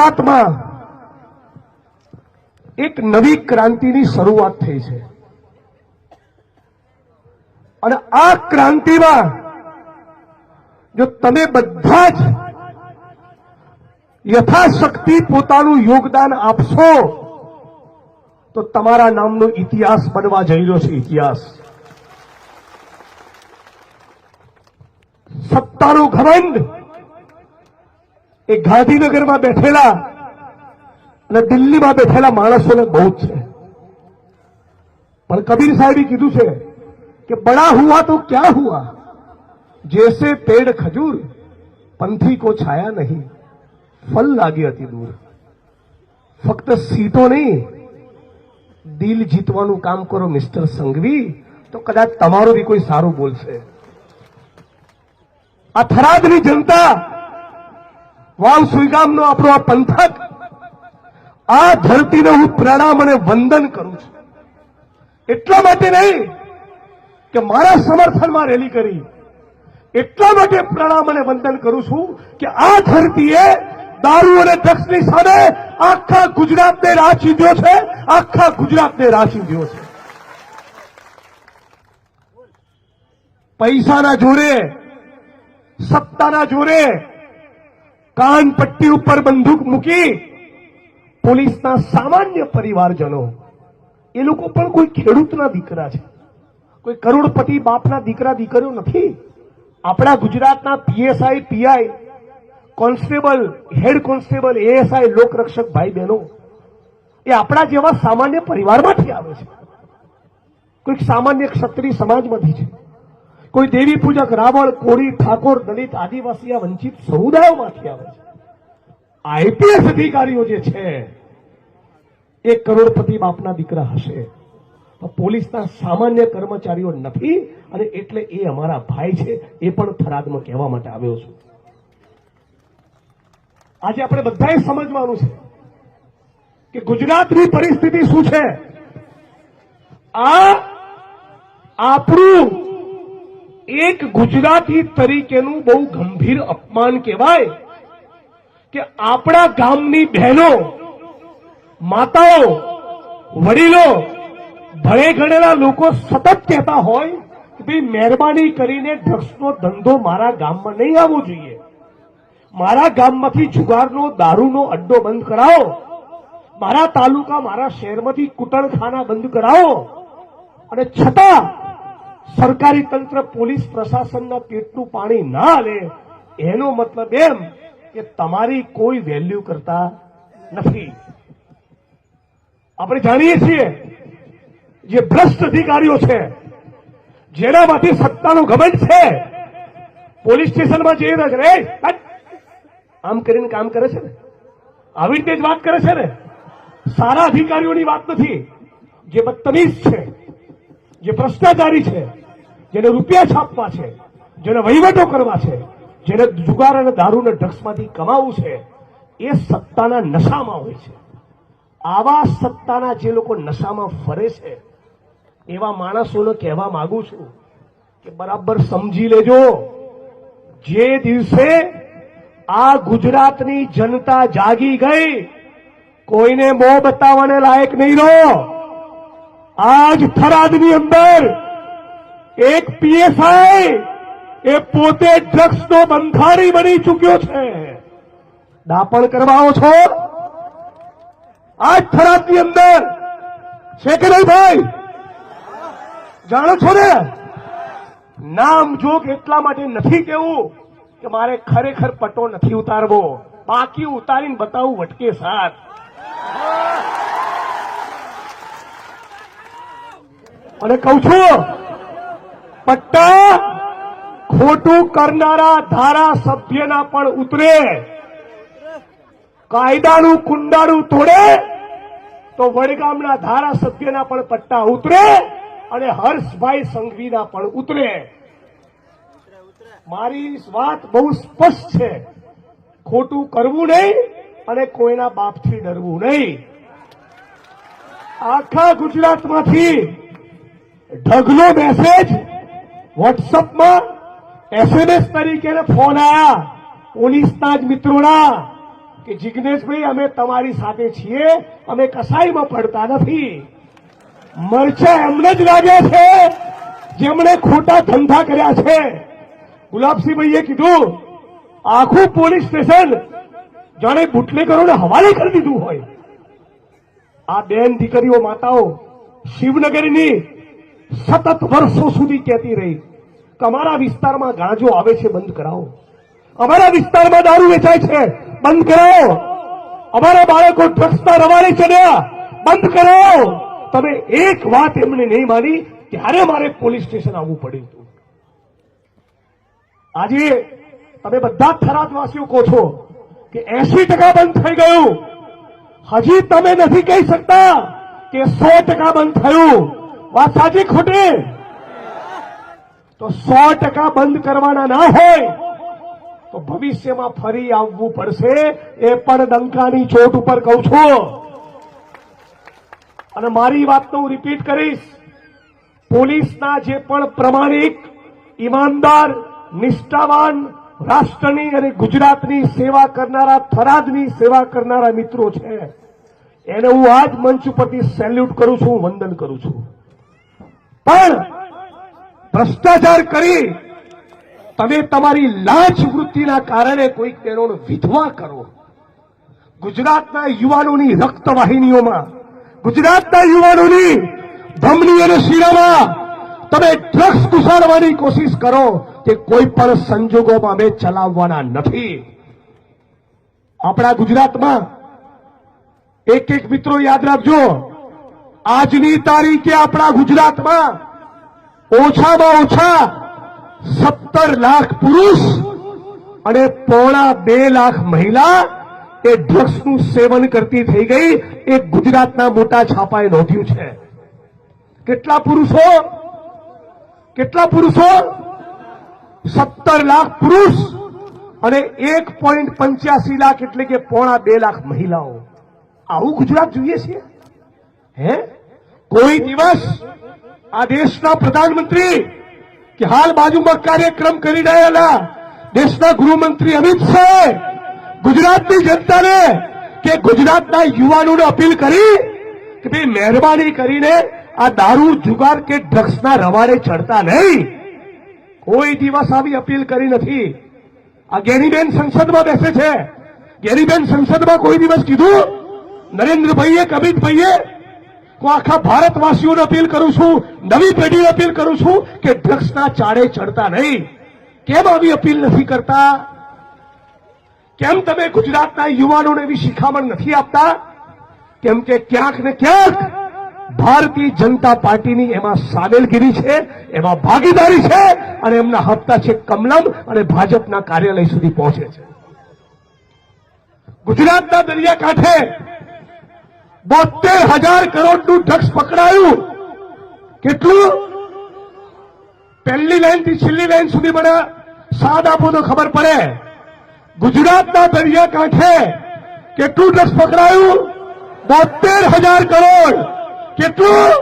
ગુજરાતમાં એક નવી ક્રાંતિની શરૂઆત થઈ છે અને આ ક્રાંતિમાં જો તમે બધા જ યથાશક્તિ પોતાનું યોગદાન આપશો તો તમારા નામનો ઇતિહાસ બનવા જઈ રહ્યો છે. ઇતિહાસ સત્તાનો ઘમંડ એ ગાંધીનગરમાં બેઠેલા અને દિલ્હીમાં બેઠેલા માણસોને બહુ જ છે. પણ કબીર સાહેબે કીધું છે કે બડા હુઆ તો ક્યા હુઆ, જૈસે પેડ ખજૂર પંથી કો છાયા નહીં, ફલ લાગી અતિ દૂર. ફક્ત સીટો નહીં, દિલ જીતવાનું કામ કરો મિસ્ટર સંઘવી, તો કદાચ તમારું બી કોઈ સારું બોલશે. આ થરાદની જનતા, વાવ સુઈગામનો આપણો આ પંથક, આ ધરતીને હું પ્રણામ અને વંદન કરું છું. એટલા માટે નહીં કે મારા સમર્થનમાં રેલી કરી, એટલા માટે પ્રણામ અને વંદન કરું છું કે આ ધરતીએ દારૂ અને ડ્રગ્સની સામે આખા ગુજરાતને રાહ ચીંધ્યો છે. આખા ગુજરાતને રાહ ચીંધ્યો છે. પૈસાના જોરે, સત્તાના જોરે કાન પટ્ટી ઉપર બંદૂક મૂકી પોલીસના સામાન્ય પરિવારજનો, એ લોકો પણ કોઈ ખેડૂતના દીકરા છે, કોઈ કરોડપતિ બાપના દીકરા દીકરીઓ નથી. આપણા ગુજરાતના PSI, PI, constable, head constable, ASI, લોકરક્ષક ભાઈ બહેનો એ આપણા જેવા સામાન્ય પરિવારમાંથી આવે છે. કોઈક સામાન્ય ક્ષત્રિય સમાજમાંથી છે, કોઈ દેવી પૂજક, રાવળ, કોળી, ઠાકોર, દલિત, આદિવાસી, વંચિત સમુદાયોમાંથી આવે છે. આઈપીએસ અધિકારીઓ જે છે એ કરોડપતિ બાપના દીકરા હશે, પોલીસના સામાન્ય કર્મચારીઓ નથી. અને એટલે એ અમારા ભાઈ છે, એ પણ થરાદમાં કહેવા માટે આવ્યો છું. આજે આપણે બધાએ સમજવાનું છે કે ગુજરાતની પરિસ્થિતિ શું છે. આ આપણું એક ગુજરાતી તરીકેનું બહુ ગંભીર અપમાન કહેવાય કે આપણા ગામની બહેનો, માતાઓ, વડીલો, ભણે ગણેલા લોકો સતત કહેતા હોય કે ભાઈ મહેરબાની કરીને ડ્રગ્સનો ધંધો મારા ગામમાં નહીં આવવો જોઈએ, મારા ગામમાંથી જુગારનો, દારૂનો અડ્ડો બંધ કરાવો, મારા તાલુકા, મારા શહેરમાંથી કુટણખાના બંધ કરાવો. અને છતાં સરકારી તંત્ર, પોલીસ પ્રશાસનના પેટનું પાણી ના લે, એનો મતલબ એમ કે તમારી કોઈ વેલ્યુ કરતા નથી. આપણે જાણીએ છીએ જે ભ્રષ્ટ અધિકારીઓ છે, જેનામાંથી સત્તાનો ઘમંડ છે, પોલીસ સ્ટેશનમાં જઈ રહ્યા છે, આમ કરીને કામ કરે છે ને, આવી રીતે જ વાત કરે છે ને. સારા અધિકારીઓની વાત નથી. જે બદતમીઝ છે, જે ભ્રષ્ટાચારી છે, જેને રૂપિયા છાપવા છે, જેને વહીવટો કરવા છે, જેને જુગાર અને દારૂ અને ડ્રગ્સમાંથી કમાવું છે, એ સત્તાના નશામાં હોય છે. આવા સત્તાના જે લોકો નશામાં ફરે છે એવા માણસોને કહેવા માંગુ છું કે બરાબર સમજી લેજો, જે દિવસે આ ગુજરાતની જનતા જાગી ગઈ, કોઈને મોં બતાવવાને લાયક નહીં રહો. આજ થરાદની અંદર એક પીએસઆઈ એ પોતે ડ્રગ્સનો બંધારી બની ચૂક્યો છે. દાપણ કરવાઓ છો આજ થરાદની અંદર છે કે નહીં ભાઈ? જાણો છો ને? નામ જોગ એટલા માટે નથી કેવું કે મારે ખરેખર પટ્ટો નથી ઉતારવો, બાકી ઉતારીને બતાવું વટકે સાથ. અને કહું છું, પટ્ટા ખોટું કરનારા ધારાસભ્યના પણ ઉતરે, કાયદાનું કુંડાળું તોડે તો વડગામના ધારાસભ્યના પણ પટ્ટા ઉતરે અને હર્ષભાઈ સંઘવીના પણ ઉતરે. મારી વાત બહુ સ્પષ્ટ છે. ખોટું કરવું નહીં અને કોઈના બાપથી ડરવું નહીં. આખા ગુજરાતમાંથી ઢગલો મેસેજ વોટ્સઅપમાં SMS તરીકે ફોન આવ્યા પોલીસના જ મિત્રોના કે જિગ્નેશભાઈ અમે તમારી સાથે છીએ, અમે કસાઈમાં પડતા નથી. મરચા એમને જ લાગ્યા છે જેમણે ખોટા ધંધા કર્યા છે. ગુલાબસિંહભાઈએ કીધું આખું પોલીસ સ્ટેશન જાણે બુટલેગરોને હવાલે કરી દીધું હોય. આ બેન દીકરીઓ માતાઓ શિવનગરની સતત વર્ષો સુધી કહેતી રહી કે અમારા વિસ્તારમાં ગાંજો આવે છે, બંધ કરાવો. અમારા વિસ્તારમાં દારૂ વેચાય છે, બંધ કરાવો. અમારા બાળકો ડ્રગ્સના રવાડે ચડ્યા, બંધ કરાવો. તમે એક વાત એમને નહીં માની, ત્યારે મારે પોલીસ સ્ટેશન આવવું પડ્યું હતું. આજે તમે બધા થરાદવાસીઓ કહો છો કે 80% બંધ થઈ ગયું. હજી તમે નથી કહી શકતા કે 100% બંધ થયું. વાત સાચી ખોટી? તો 100% બંધ કરવાના ના હોય તો ભવિષ્યમાં ફરી આવવું પડશે. એ પણ ડંકાની ચોટ ઉપર કહું છું. અને મારી વાતને હું રિપીટ કરીશ. પોલીસના જે પણ પ્રમાણિક, ઈમાનદાર, નિષ્ઠાવાન, રાષ્ટ્રની અને ગુજરાતની સેવા કરનારા, થરાદની સેવા કરનારા મિત્રો છે, એને હું આજ મંચ ઉપરથી સેલ્યુટ કરું છું, વંદન કરું છું. પણ ભ્રષ્ટાચાર કરી તમે તમારી લાંચ વૃત્તિના કારણે કોઈક બહેનોને વિધવા કરો. ગુજરાતના યુવાનોની રક્તવાહિનીઓમાં, ગુજરાતના યુવાનોની ધમની અને શિરામાં તમે ડ્રગ્સ ઘુસાડવાની કોશિશ કરો તે કોઈ પણ સંજોગોમાં અમે ચલાવવાના નથી. આપણા ગુજરાતમાં એક મિત્રો યાદ રાખજો, આજની તારીખે આપણા ગુજરાતમાં ઓછામાં ઓછા 17 લાખ પુરુષ અને 1.25 લાખ મહિલા એ ડ્રગ્સનું સેવન કરતી થઈ ગઈ. એ ગુજરાતના મોટા છાપાએ નોંધ્યું છે. કેટલા પુરુષો? 17 લાખ પુરુષ અને 1.85 લાખ એટલે કે 1.25 લાખ મહિલાઓ. આવું ગુજરાત જોઈએ છીએ? હે? કોઈ દિવસ આ દેશના પ્રધાનમંત્રી કે હાલ બાજુમાં કાર્યક્રમ કરી રહેલા દેશના ગૃહમંત્રી અમિત શાહે ગુજરાતની જનતાને કે ગુજરાતના યુવાનોને અપીલ કરી કે ભાઈ મહેરબાની કરીને આ દારૂ, જુગાર કે ડ્રગ્સના રવાડે ચડતા નહીં? કોઈ દિવસ આવી અપીલ કરી નથી. આ ગેનીબેન સંસદમાં બેસે છે. ગેનીબેન સંસદમાં કોઈ દિવસ કીધું નરેન્દ્રભાઈએ કે અમિતભાઈએ હું આખા ભારતવાસીઓને અપીલ કરું છું, નવી પેઢીને અપીલ કરું છું કે ડ્રગ્સના ચાડે ચડતા નહીં? કેમ આવી અપીલ નથી કરતા? કેમ તમે ગુજરાતના યુવાનોને એવી શિખામણ નથી આપતા? કેમ કે ક્યાંક ને ક્યાંક ભારતીય જનતા પાર્ટીની એમાં સામેલગીરી છે, એમાં ભાગીદારી છે અને એમના હપ્તા છે કમલમ અને ભાજપના કાર્યાલય સુધી પહોંચે છે. ગુજરાતના દરિયાકાંઠે 72,000 કરોડનું ડ્રગ્સ પકડાયું. કેટલું? પહેલી લાઈનથી છેલ્લી લાઈન સુધી મને સાદ આપો તો ખબર પડે. ગુજરાતના દરિયાકાંઠે કેટલું ડ્રગ્સ પકડાયું? 72,000 કરોડ. કેટલું?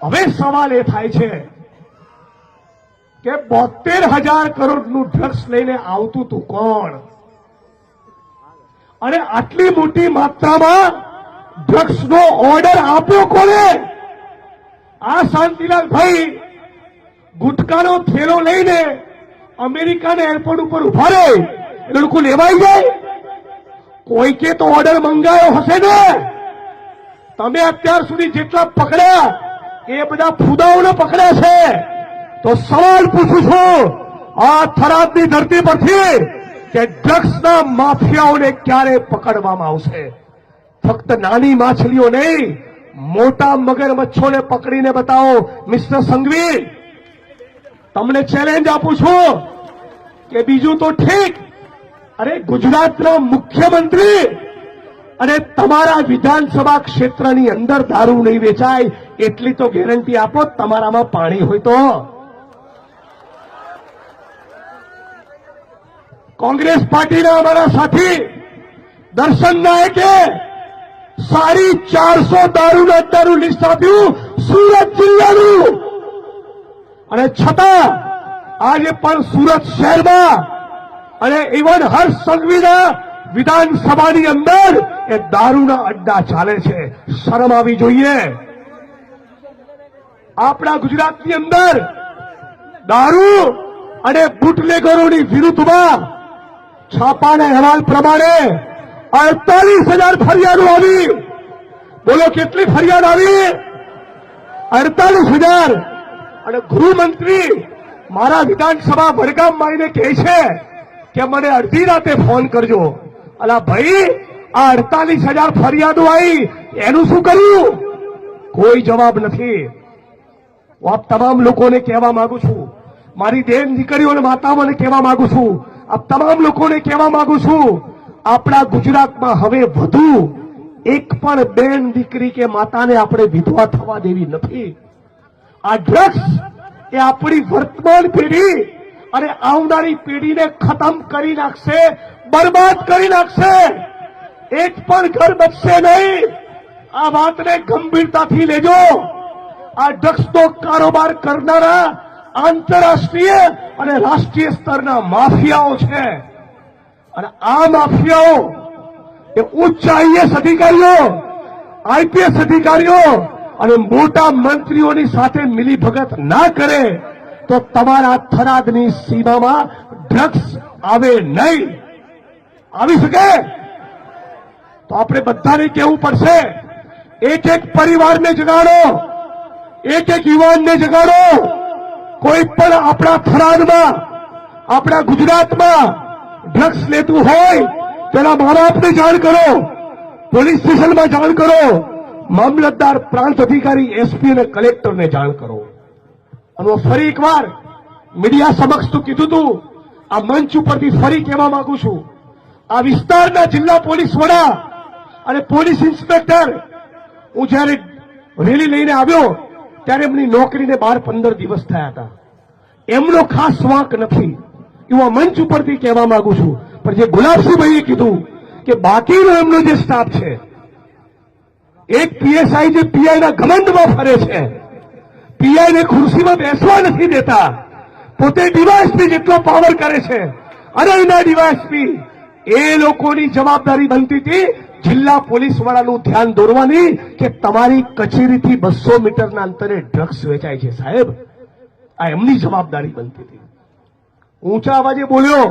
હવે સવાલ એ થાય છે કે 72,000 કરોડનું ડ્રગ્સ લઈને આવતું હતું કોણ? અને આટલી મોટી માત્રામાં ડ્રગ્સનો ઓર્ડર આપ્યો કોને? આ શાંતિલાલભાઈ ગુટકાનો થેલો લઈને અમેરિકાના એરપોર્ટ ઉપર ઉભા રહે એટલે લોકો લેવાઈ જાય? કોઈકે તો ઓર્ડર મંગાયો હશે ને? તમે અત્યાર સુધી જેટલા પકડ્યા એ બધા ફુદાઓને પકડ્યા છે. તો સવાલ પૂછું છું આ થરાદની ધરતી પરથી કે ડ્રગ્સના માફિયાઓને ક્યારે પકડવામાં આવશે? ફક્ત નાની માછલીઓ નહીં, મોટા મગરમચ્છોને પકડીને બતાવો. મિસ્ટર સંઘવી, તમને ચેલેન્જ આપું છું કે બીજું તો ઠીક, અરે ગુજરાતના મુખ્યમંત્રી અને તમારા વિધાનસભા ક્ષેત્રની અંદર દારૂ નહીં વેચાય એટલી તો ગેરંટી આપો તમારામાં પાણી હોય તો. કોંગ્રેસ પાર્ટીના અમારા સાથી દર્શન નાયકે 450 દારૂના અડ્ડાનું લિસ્ટ આપ્યું સુરત જિલ્લાનું. અને છતાં આજે પણ સુરત શહેરમાં અને ઇવન હર્ષ સંઘવીના વિધાનસભાની અંદર એ દારૂના અડ્ડા ચાલે છે. શરમ આવી જોઈએ. આપણા ગુજરાતની અંદર દારૂ અને બુટલેગરોની વિરુદ્ધમાં છાપાના અહેવાલ પ્રમાણે 48,000 ફરિયાદો આવી. બોલો કેટલી ફરિયાદ આવી? 48,000. અને ગૃહમંત્રી મારા વિધાનસભા વડગામમાં આવીને કહે છે કે મને અડધી રાતે ફોન કરજો. અલા ભાઈ, આ 48,000 ફરિયાદો આવી, એનું શું કર્યું? કોઈ જવાબ નથી. હું આપ તમામ લોકોને કહેવા માંગુ છું, મારી બેન દીકરીઓ અને માતાઓને કહેવા માંગુ છું, આપ તમામ લોકોને કહેવા માંગુ છું, આપણા ગુજરાતમાં હવે વધુ એક પણ બેન દીકરી કે માતાને આપણે વિધવા થવા દેવી નથી. આ ડ્રગ્સ એ આપણી વર્તમાન પેઢી અને આવનારી પેઢીને ખતમ કરી નાખશે, બરબાદ કરી નાખશે. એક પણ ઘર બચશે નહીં. આ વાતને ગંભીરતાથી લેજો. આ ડ્રગ્સનો કારોબાર કરનારા આંતરરાષ્ટ્રીય અને રાષ્ટ્રીય સ્તરના માફિયાઓ છે. અને આ માફિયાઓ એ ઉચ્ચ આઈએસ અધિકારીઓ, આઈપીએસ અધિકારીઓ અને મોટા મંત્રીઓની સાથે મિલીભગત ના કરે તો તમારા થરાદની સીમામાં ડ્રગ્સ આવે નહીં. આવી શકે તો આપણે બધાને કહેવું પડશે, એક એક પરિવારને જગાડો, એક એક યુવાનને જગાડો. કોઈ પણ આપણા થરાદમાં, આપણા ગુજરાતમાં ડ્રગ્સ લેતું હોય તેના મા બાપને જાણ કરો, પોલીસ સ્ટેશનમાં જાણ કરો, મામલતદાર, પ્રાંત અધિકારી, એસપી અને કલેક્ટરને જાણ કરો. અને હું ફરી એકવાર મીડિયા સમક્ષ તો કીધું હતું, આ મંચ ઉપરથી ફરી કહેવા માંગુ છું, આ વિસ્તારના જિલ્લા પોલીસ વડા અને પોલીસ ઇન્સ્પેક્ટર, હું જયારે રેલી લઈને આવ્યો ત્યારે એમની નોકરીને 12-15 દિવસ થયા હતા. એમનો ખાસ વાંક નથી, એવું આ મંચ ઉપરથી કહેવા માંગુ છું. પણ જે ગુલાબસિંહભાઈએ કીધું કે બાકીનો એમનો જે સ્ટાફ છે, એક પીએસઆઈ જે પીઆઈના ઘમંડમાં ફરે છે, પીઆઈને ખુરશીમાં બેસવા નથી દેતા, પોતે ડીવાયએસપી જેટલો પાવર કરે છે, અને એના ડીવાયએસપી, એ લોકોની જવાબદારી બનતી હતી જિલ્લા પોલીસ વડાનું ધ્યાન દોરવાની કે તમારી કચેરીથી 200 મીટરના અંતરે ડ્રગ્સ વેચાય છે સાહેબ. આ એમની જવાબદારી બનતી હતી. ઊંચા અવાજે બોલ્યો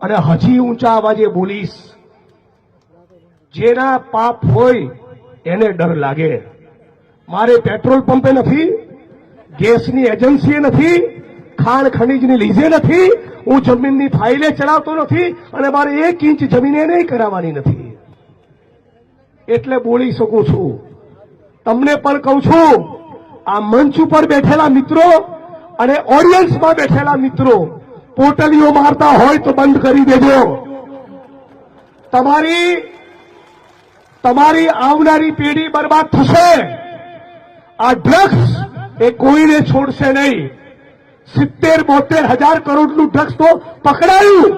અને હજી ઊંચા અવાજે બોલીશ. જેના પાપ હોય એને ડર લાગે. મારે પેટ્રોલ પંપે નથી, ગેસની એજન્સીએ નથી, ખાણ ખનીજની લીઝે નથી, હું જમીનની ફાઇલે ચડાવતો નથી, અને મારે 1 ઇંચ જમીન નહીં કરાવવાની નથી. એટલે બોલી શકું છું. તમને પણ કહું છું, આ મંચ ઉપર બેઠેલા મિત્રો અને ઓડિયન્સમાં બેઠેલા મિત્રો, પોટલીઓ મારતા હોય તો બંધ કરી દેજો. તમારી આવનારી પેઢી બરબાદ થશે. આ ડ્રગ્સ એ કોઈને છોડશે નહીં. 70-72 હજાર કરોડનું ડ્રગ્સ તો પકડાયું.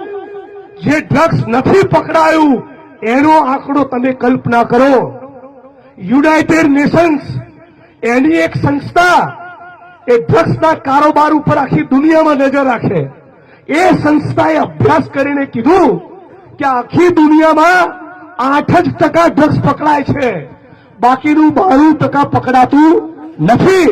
જે ડ્રગ્સ નથી પકડાયું એનો આંકડો તમે કલ્પના કરો. યુનાઇટેડ નેશન્સ એની એક સંસ્થા એ ડ્રગ્સના કારોબાર ઉપર આખી દુનિયામાં નજર રાખે. એ સંસ્થાએ અભ્યાસ કરીને કીધું કે આખી દુનિયામાં 8% ડ્રગ્સ પકડાય છે, બાકીનું 92% પકડાતું નથી.